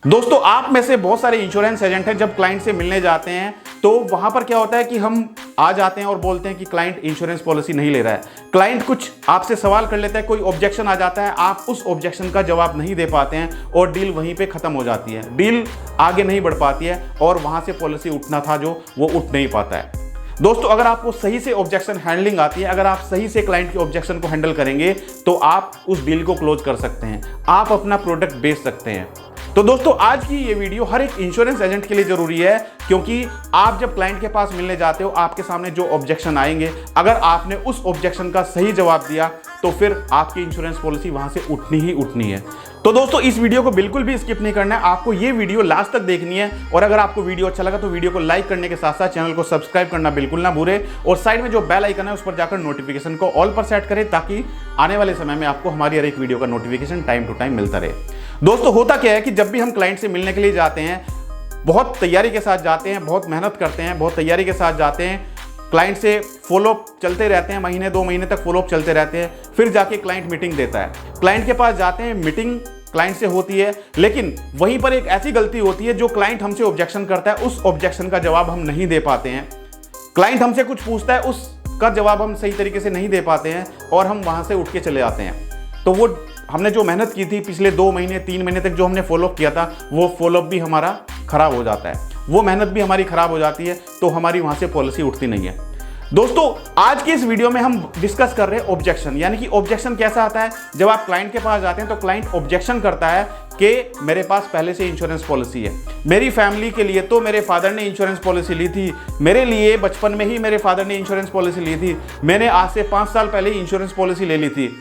दोस्तों, आप में से बहुत सारे इंश्योरेंस एजेंट हैं, जब क्लाइंट से मिलने जाते हैं तो वहां पर क्या होता है कि हम आ जाते हैं और बोलते हैं कि क्लाइंट इंश्योरेंस पॉलिसी नहीं ले रहा है। क्लाइंट कुछ आपसे सवाल कर लेता है, कोई ऑब्जेक्शन आ जाता है, आप उस ऑब्जेक्शन का जवाब नहीं दे पाते हैं और डील वहीं पे खत्म हो जाती है, डील आगे नहीं बढ़ पाती है और वहां से पॉलिसी उठना था जो वो उठ नहीं पाता है। दोस्तों, अगर आपको सही से ऑब्जेक्शन हैंडलिंग आती है, अगर आप सही से क्लाइंट के ऑब्जेक्शन को हैंडल करेंगे तो आप उस डील को क्लोज कर सकते हैं, आप अपना प्रोडक्ट बेच सकते हैं। तो दोस्तों, आज की ये वीडियो हर एक इंश्योरेंस एजेंट के लिए जरूरी है, क्योंकि आप जब क्लाइंट के पास मिलने जाते हो, आपके सामने जो ऑब्जेक्शन आएंगे, अगर आपने उस ऑब्जेक्शन का सही जवाब दिया तो फिर आपकी इंश्योरेंस पॉलिसी वहां से उठनी ही उठनी है। तो दोस्तों, इस वीडियो को बिल्कुल भी स्किप नहीं करना है, आपको ये वीडियो लास्ट तक देखनी है। और अगर आपको वीडियो अच्छा लगा तो वीडियो को लाइक करने के साथ साथ चैनल को सब्सक्राइब करना बिल्कुल ना भूलें और साइड में जो बेल आइकन है उस पर जाकर नोटिफिकेशन को ऑल पर सेट करें, ताकि आने वाले समय में आपको हमारी हर एक वीडियो का नोटिफिकेशन टाइम टू टाइम मिलता रहे। दोस्तों, होता क्या है कि जब भी हम क्लाइंट से मिलने के लिए जाते हैं, बहुत तैयारी के साथ जाते हैं, बहुत मेहनत करते हैं, बहुत तैयारी के साथ जाते हैं, क्लाइंट से फॉलोअप चलते रहते हैं, महीने 2 महीने तक फॉलोअप चलते रहते हैं, फिर जाके क्लाइंट मीटिंग देता है। क्लाइंट के पास जाते हैं, मीटिंग क्लाइंट से होती है, लेकिन वहीं पर एक ऐसी गलती होती है, जो क्लाइंट हमसे ऑब्जेक्शन करता है, उस ऑब्जेक्शन का जवाब हम नहीं दे पाते हैं। क्लाइंट हमसे कुछ पूछता है, उसका जवाब हम सही तरीके से नहीं दे पाते हैं और हम वहां से उठ के चले जाते हैं। तो वो हमने जो मेहनत की थी, पिछले 2 महीने 3 महीने तक जो हमने फॉलोअप किया था, वो फॉलोअप भी हमारा खराब हो जाता है, वो मेहनत भी हमारी खराब हो जाती है, तो हमारी वहां से पॉलिसी उठती नहीं है। दोस्तों, आज की इस वीडियो में हम डिस्कस कर रहे हैं ऑब्जेक्शन, यानी कि ऑब्जेक्शन कैसा आता है। जब आप क्लाइंट के पास जाते हैं तो क्लाइंट ऑब्जेक्शन करता है कि मेरे पास पहले से इंश्योरेंस पॉलिसी है, मेरी फैमिली के लिए तो मेरे फादर ने इंश्योरेंस पॉलिसी ली थी, मेरे लिए बचपन में ही मेरे फादर ने इंश्योरेंस पॉलिसी ली थी, मैंने आज से 5 साल पहले ही इंश्योरेंस पॉलिसी ले ली थी।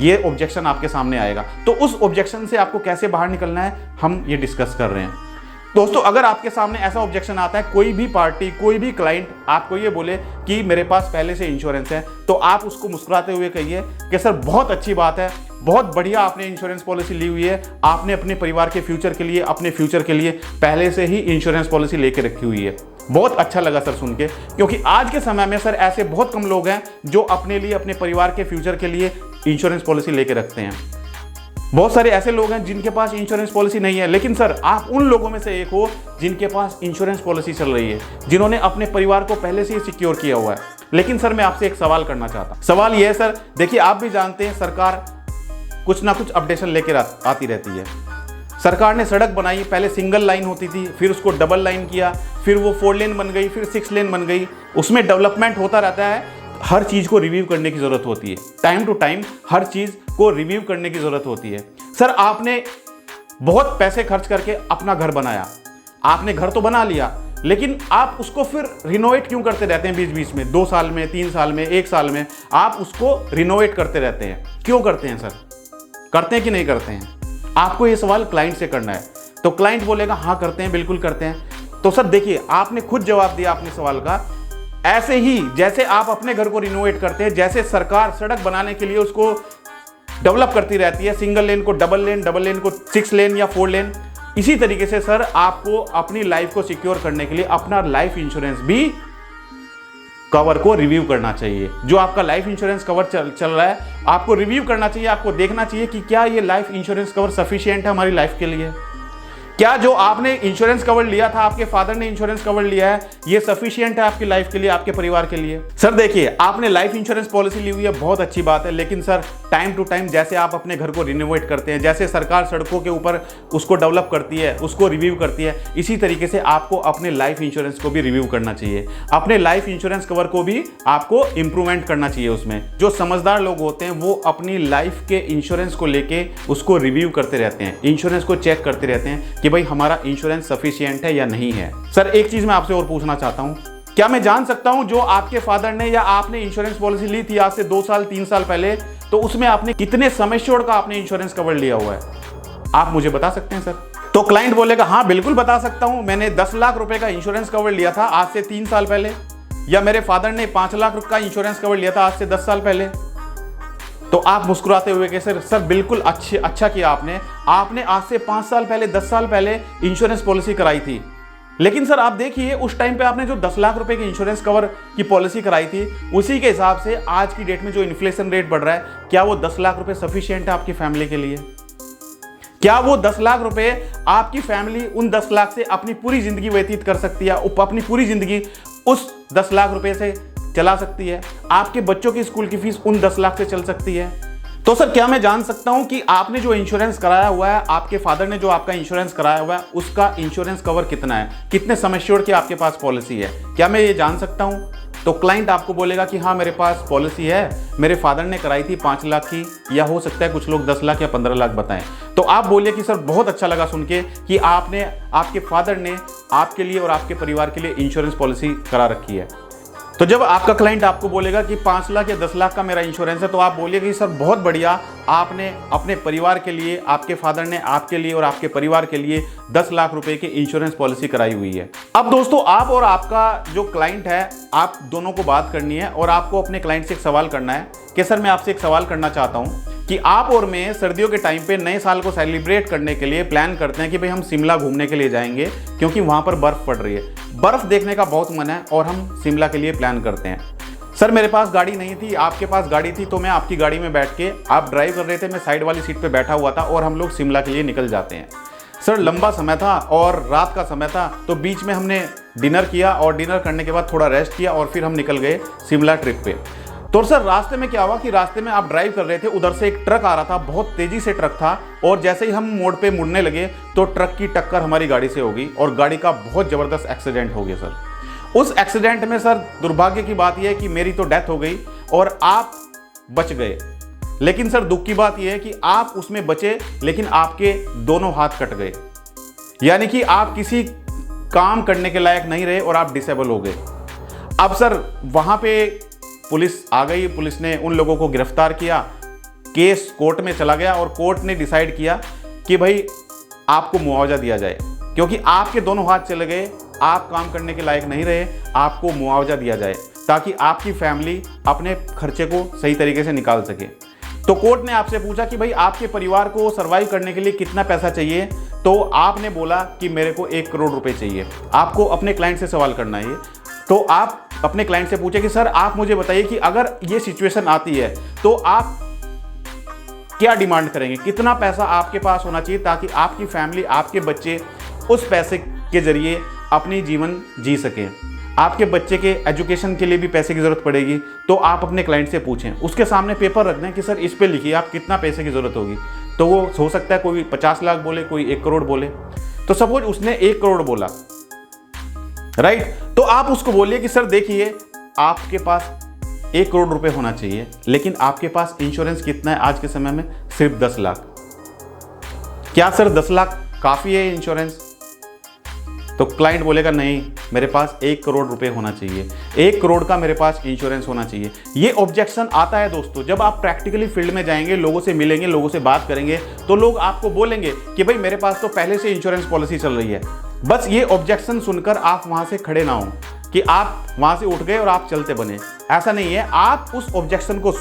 ये ऑब्जेक्शन आपके सामने आएगा, तो उस ऑब्जेक्शन से आपको कैसे बाहर निकलना है, हम ये डिस्कस कर रहे हैं। दोस्तों, अगर आपके सामने ऐसा ऑब्जेक्शन आता है, कोई भी पार्टी, कोई भी क्लाइंट आपको ये बोले कि मेरे पास पहले से इंश्योरेंस है, तो आप उसको मुस्कुराते हुए कहिए कि सर बहुत अच्छी बात है, बहुत बढ़िया, आपने इंश्योरेंस पॉलिसी ली हुई है, आपने अपने परिवार के फ्यूचर के लिए, अपने फ्यूचर के लिए पहले से ही इंश्योरेंस पॉलिसी लेके रखी हुई है। बहुत अच्छा लगा सर सुन के, क्योंकि आज के समय में सर ऐसे बहुत कम लोग हैं जो अपने लिए, अपने परिवार के फ्यूचर के लिए इंश्योरेंस पॉलिसी लेके रखते हैं। बहुत सारे ऐसे लोग हैं जिनके पास इंश्योरेंस पॉलिसी नहीं है, लेकिन सर आप उन लोगों में से एक हो जिनके पास इंश्योरेंस पॉलिसी चल रही है, जिन्होंने अपने परिवार को पहले से ही सिक्योर किया हुआ है। लेकिन सर, मैं आपसे एक सवाल करना चाहता हूं। सवाल यह है सर, देखिए आप भी जानते हैं सरकार कुछ ना कुछ अपडेशन लेकर आती रहती है। सरकार ने सड़क बनाई, पहले सिंगल लाइन होती थी, फिर उसको डबल लाइन किया, फिर वो 4 लेन बन गई, फिर 6 लेन बन गई। उसमें डेवलपमेंट होता रहता है, हर चीज को रिव्यू करने की जरूरत होती है, टाइम टू टाइम हर चीज को रिव्यू करने की जरूरत होती है। सर, आपने बहुत पैसे खर्च करके अपना घर बनाया, आपने घर तो बना लिया, लेकिन आप उसको फिर रिनोवेट क्यों करते रहते हैं? बीच बीच में 2 साल में, 3 साल में, 1 साल में आप उसको रिनोवेट करते रहते हैं। क्यों करते हैं सर? करते हैं कि नहीं करते हैं? आपको ये सवाल क्लाइंट से करना है। तो क्लाइंट बोलेगा हाँ करते हैं, बिल्कुल करते हैं। तो सर देखिए, आपने खुद जवाब दिया अपने सवाल का। ऐसे ही जैसे आप अपने घर को रिनोवेट करते हैं, जैसे सरकार सड़क बनाने के लिए उसको डेवलप करती रहती है, सिंगल लेन को डबल लेन, डबल लेन को 6 लेन या 4 लेन, इसी तरीके से सर आपको अपनी लाइफ को सिक्योर करने के लिए अपना लाइफ इंश्योरेंस भी कवर को रिव्यू करना चाहिए। जो आपका लाइफ इंश्योरेंस कवर चल रहा है, आपको रिव्यू करना चाहिए, आपको देखना चाहिए कि क्या ये लाइफ इंश्योरेंस कवर सफिशिएंट है हमारी लाइफ के लिए। क्या जो आपने इंश्योरेंस कवर लिया था, आपके फादर ने इंश्योरेंस कवर लिया है, ये सफिशिएंट है आपकी लाइफ के लिए, आपके परिवार के लिए? सर देखिए, आपने लाइफ इंश्योरेंस पॉलिसी ली हुई है, बहुत अच्छी बात है, लेकिन सर टाइम टू टाइम जैसे आप अपने घर को रिनोवेट करते हैं, जैसे सरकार सड़कों के ऊपर उसको डेवलप करती है, उसको रिव्यू करती है, इसी तरीके से आपको अपने लाइफ इंश्योरेंस को भी रिव्यू करना चाहिए। अपने लाइफ इंश्योरेंस कवर को भी आपको इंप्रूवमेंट करना चाहिए। उसमें जो समझदार लोग होते हैं वो अपनी लाइफ के इंश्योरेंस को लेके उसको रिव्यू करते रहते हैं, इंश्योरेंस को चेक करते रहते हैं कि भाई हमारा इंश्योरेंस सफिशिएंट है या नहीं है। सर एक चीज मैं आपसे और पूछना चाहता हूं, क्या मैं जान सकता हूं जो आपके फादर ने या आपने इंश्योरेंस पॉलिसी ली थी आज से 2 साल 3 साल पहले, तो उसमें आपने कितने समय छोड़ का आपने इंश्योरेंस कवर लिया हुआ है? आप मुझे बता सकते हैं सर? तो क्लाइंट बोलेगा हाँ बिल्कुल बता सकता हूं, मैंने 10 लाख रुपए का इंश्योरेंस कवर लिया था आज से 3 साल पहले, या मेरे फादर ने 5 लाख रुपए का इंश्योरेंस कवर लिया था आज से 10 साल पहले। तो आप मुस्कुराते हुए कि सर बिल्कुल अच्छा किया आपने आज से 5 साल पहले, 10 साल पहले इंश्योरेंस पॉलिसी कराई थी। लेकिन सर आप देखिए, उस टाइम पे आपने जो 10 लाख रुपए की इंश्योरेंस कवर की पॉलिसी कराई थी, उसी के हिसाब से आज की डेट में जो इन्फ्लेशन रेट बढ़ रहा है, क्या वो 10 लाख रुपए सफिशिएंट है आपकी फैमिली के लिए? क्या वो 10 लाख रुपए आपकी फैमिली उन 10 लाख से अपनी पूरी जिंदगी व्यतीत कर सकती है, अपनी पूरी जिंदगी उस 10 लाख रुपए से चला सकती है? आपके बच्चों की स्कूल की फीस उन 10 लाख से चल सकती है? तो सर क्या मैं जान सकता हूं कि आपने जो इंश्योरेंस कराया हुआ है, आपके फादर ने जो आपका इंश्योरेंस कराया हुआ है, उसका इंश्योरेंस कवर कितना है, कितने सम एश्योर्ड की आपके पास पॉलिसी है? क्या मैं ये जान सकता हूं? तो क्लाइंट आपको बोलेगा कि हाँ मेरे पास पॉलिसी है, मेरे फादर ने कराई थी 5 लाख की, या हो सकता है कुछ लोग 10 लाख या 15 लाख बताएं। तो आप बोलिए कि सर बहुत अच्छा लगा सुन के कि आपके फादर ने आपके लिए और आपके परिवार के लिए इंश्योरेंस पॉलिसी करा रखी है। तो जब आपका क्लाइंट आपको बोलेगा कि 5 लाख या 10 लाख का मेरा इंश्योरेंस है, तो आप बोलिए कि सर बहुत बढ़िया, आपने अपने परिवार के लिए, आपके फादर ने आपके लिए और आपके परिवार के लिए 10 लाख रुपए की इंश्योरेंस पॉलिसी कराई हुई है। अब दोस्तों, आप और आपका जो क्लाइंट है, आप दोनों को बात करनी है और आपको अपने क्लाइंट से एक सवाल करना है कि सर मैं आपसे एक सवाल करना चाहता हूँ कि आप और मैं सर्दियों के टाइम पे नए साल को सेलिब्रेट करने के लिए प्लान करते हैं कि भाई हम शिमला घूमने के लिए जाएंगे क्योंकि वहां पर बर्फ पड़ रही है, बर्फ देखने का बहुत मन है और हम शिमला के लिए प्लान करते हैं। सर मेरे पास गाड़ी नहीं थी, आपके पास गाड़ी थी, तो मैं आपकी गाड़ी में बैठ के, आप ड्राइव कर रहे थे, मैं साइड वाली सीट पे बैठा हुआ था और हम लोग शिमला के लिए निकल जाते हैं। सर लंबा समय था और रात का समय था, तो बीच में हमने डिनर किया और डिनर करने के बाद थोड़ा रेस्ट किया और फिर हम निकल गए शिमला ट्रिप पे। तो सर रास्ते में क्या हुआ कि रास्ते में आप ड्राइव कर रहे थे, उधर से एक ट्रक आ रहा था, बहुत तेजी से ट्रक था, और जैसे ही हम मोड़ पे मुड़ने लगे तो ट्रक की टक्कर हमारी गाड़ी से हो गई और गाड़ी का बहुत ज़बरदस्त एक्सीडेंट हो गया। सर उस एक्सीडेंट में सर दुर्भाग्य की बात यह है कि मेरी तो डेथ हो गई और आप बच गए, लेकिन सर दुख की बात यह है कि आप उसमें बचे लेकिन आपके दोनों हाथ कट गए, यानी कि आप किसी काम करने के लायक नहीं रहे और आप डिसेबल हो गए। अब सर वहाँ पे पुलिस आ गई, पुलिस ने उन लोगों को गिरफ्तार किया, केस कोर्ट में चला गया और कोर्ट ने डिसाइड किया कि भाई आपको मुआवजा दिया जाए, क्योंकि आपके दोनों हाथ चले गए, आप काम करने के लायक नहीं रहे, आपको मुआवजा दिया जाए ताकि आपकी फैमिली अपने खर्चे को सही तरीके से निकाल सके। तो कोर्ट ने आपसे पूछा कि भाई आपके परिवार को सर्वाइव करने के लिए कितना पैसा चाहिए, तो आपने बोला कि मेरे को 1 करोड़ रुपए चाहिए। आपको अपने क्लाइंट से सवाल करना है, तो आप अपने क्लाइंट से पूछे कि सर आप मुझे बताइए कि अगर ये सिचुएशन आती है तो आप क्या डिमांड करेंगे, कितना पैसा आपके पास होना चाहिए ताकि आपकी फैमिली, आपके बच्चे उस पैसे के जरिए अपनी जीवन जी सकें। आपके बच्चे के एजुकेशन के लिए भी पैसे की जरूरत पड़ेगी, तो आप अपने क्लाइंट से पूछें, उसके सामने पेपर रख दें कि सर इस पे लिखिए आप कितना पैसे की जरूरत होगी। तो वो हो सकता है कोई 50 लाख बोले, कोई 1 करोड़ बोले। तो सपोज उसने 1 करोड़ बोला, राइट, तो आप उसको बोलिए कि सर देखिए आपके पास 1 करोड़ रुपए होना चाहिए, लेकिन आपके पास इंश्योरेंस कितना है आज के समय में? सिर्फ 10 लाख। क्या सर 10 लाख काफी है इंश्योरेंस? तो क्लाइंट बोलेगा नहीं, मेरे पास 1 करोड़ रुपए होना चाहिए, 1 करोड़ का मेरे पास इंश्योरेंस होना चाहिए। ये ऑब्जेक्शन आता है दोस्तों, जब आप प्रैक्टिकली फील्ड में जाएंगे, लोगों से मिलेंगे, लोगों से बात करेंगे, तो लोग आपको बोलेंगे कि भाई मेरे पास तो पहले से इंश्योरेंस पॉलिसी चल रही है। बस ये ऑब्जेक्शन सुनकर आप वहां से खड़े ना हो कि आप वहां से उठ गए और आप चलते बने, ऐसा नहीं है। आप उस ऑब्जेक्शन को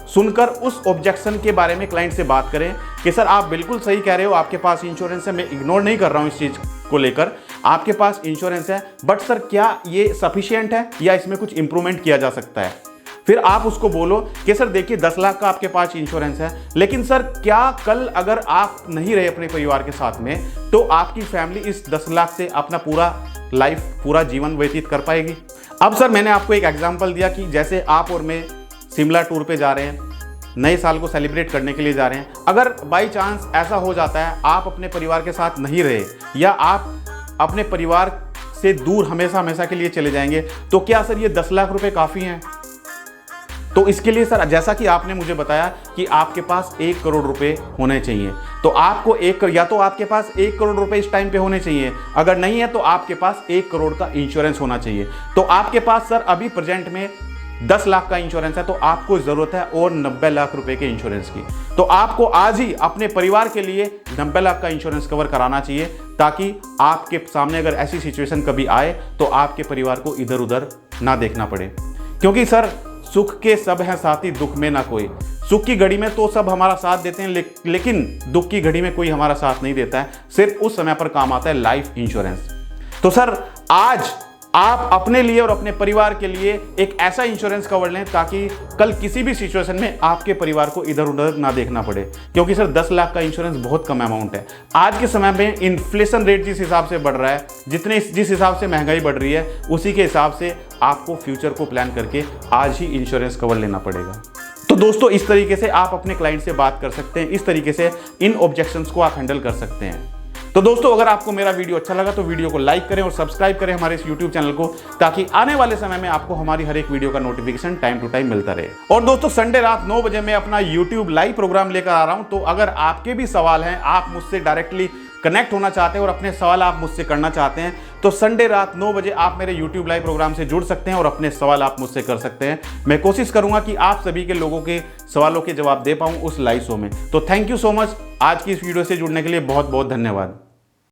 सुनकर उस ऑब्जेक्शन के बारे में क्लाइंट से बात करें कि सर आप बिल्कुल सही कह रहे हो, आपके पास इंश्योरेंस है, मैं इग्नोर नहीं कर रहा हूं इस चीज को लेकर, आपके पास इंश्योरेंस है, बट सर क्या ये सफिशिएंट है या इसमें कुछ इंप्रूवमेंट किया जा सकता है? फिर आप उसको बोलो कि सर देखिए 10 लाख का आपके पास इंश्योरेंस है, लेकिन सर क्या कल अगर आप नहीं रहे अपने परिवार के साथ में, तो आपकी फैमिली इस 10 लाख से अपना पूरा जीवन व्यतीत कर पाएगी? अब सर मैंने आपको एक एग्जांपल दिया कि जैसे आप और मैं शिमला टूर पे जा रहे हैं, नए साल को सेलिब्रेट करने के लिए जा रहे हैं, अगर बाई चांस ऐसा हो जाता है आप अपने परिवार के साथ नहीं रहे या आप अपने परिवार से दूर हमेशा के लिए चले जाएंगे, तो क्या सर ये 10 लाख रुपए काफ़ी हैं? तो इसके लिए सर जैसा कि आपने मुझे बताया कि आपके पास 1 करोड़ रुपए होने चाहिए, तो आपको या तो आपके पास 1 करोड़ रुपए इस टाइम पे होने चाहिए, अगर नहीं है तो आपके पास 1 करोड़ का इंश्योरेंस होना चाहिए। तो आपके पास सर अभी प्रेजेंट में 10 लाख का इंश्योरेंस है, तो आपको जरूरत है और 90 लाख रुपए के इंश्योरेंस की। तो आपको आज ही अपने परिवार के लिए 90 लाख का इंश्योरेंस कवर कराना चाहिए, ताकि आपके सामने अगर ऐसी सिचुएशन कभी आए तो आपके परिवार को इधर उधर ना देखना पड़े। क्योंकि सर सुख के सब हैं साथी, दुख में ना कोई। सुख की घड़ी में तो सब हमारा साथ देते हैं, लेकिन दुख की घड़ी में कोई हमारा साथ नहीं देता है। सिर्फ उस समय पर काम आता है लाइफ इंश्योरेंस। तो सर आज आप अपने लिए और अपने परिवार के लिए एक ऐसा इंश्योरेंस कवर लें ताकि कल किसी भी सिचुएशन में आपके परिवार को इधर उधर ना देखना पड़े। क्योंकि सर 10 लाख का इंश्योरेंस बहुत कम अमाउंट है। आज के समय में इन्फ्लेशन रेट जिस हिसाब से बढ़ रहा है, जिस हिसाब से महंगाई बढ़ रही है, उसी के हिसाब से आपको फ्यूचर को प्लान करके आज ही इंश्योरेंस कवर लेना पड़ेगा। तो दोस्तों, इस तरीके से आप अपने क्लाइंट से बात कर सकते हैं, इस तरीके से इन ऑब्जेक्शंस को आप हैंडल कर सकते हैं। तो दोस्तों, अगर आपको मेरा वीडियो अच्छा लगा तो वीडियो को लाइक करें और सब्सक्राइब करें हमारे इस YouTube चैनल को, ताकि आने वाले समय में आपको हमारी हर एक वीडियो का नोटिफिकेशन टाइम टू टाइम मिलता रहे। और दोस्तों, संडे रात 9 बजे मैं अपना YouTube लाइव प्रोग्राम लेकर आ रहा हूं, तो अगर आपके भी सवाल हैं, आप मुझसे डायरेक्टली कनेक्ट होना चाहते हैं और अपने सवाल आप मुझसे करना चाहते हैं, तो संडे रात 9 बजे आप मेरे YouTube लाइव प्रोग्राम से जुड़ सकते हैं और अपने सवाल आप मुझसे कर सकते हैं। मैं कोशिश करूंगा कि आप सभी के लोगों के सवालों के जवाब दे पाऊं उस लाइव शो में। तो थैंक यू सो मच। आज की इस वीडियो से जुड़ने के लिए बहुत बहुत धन्यवाद।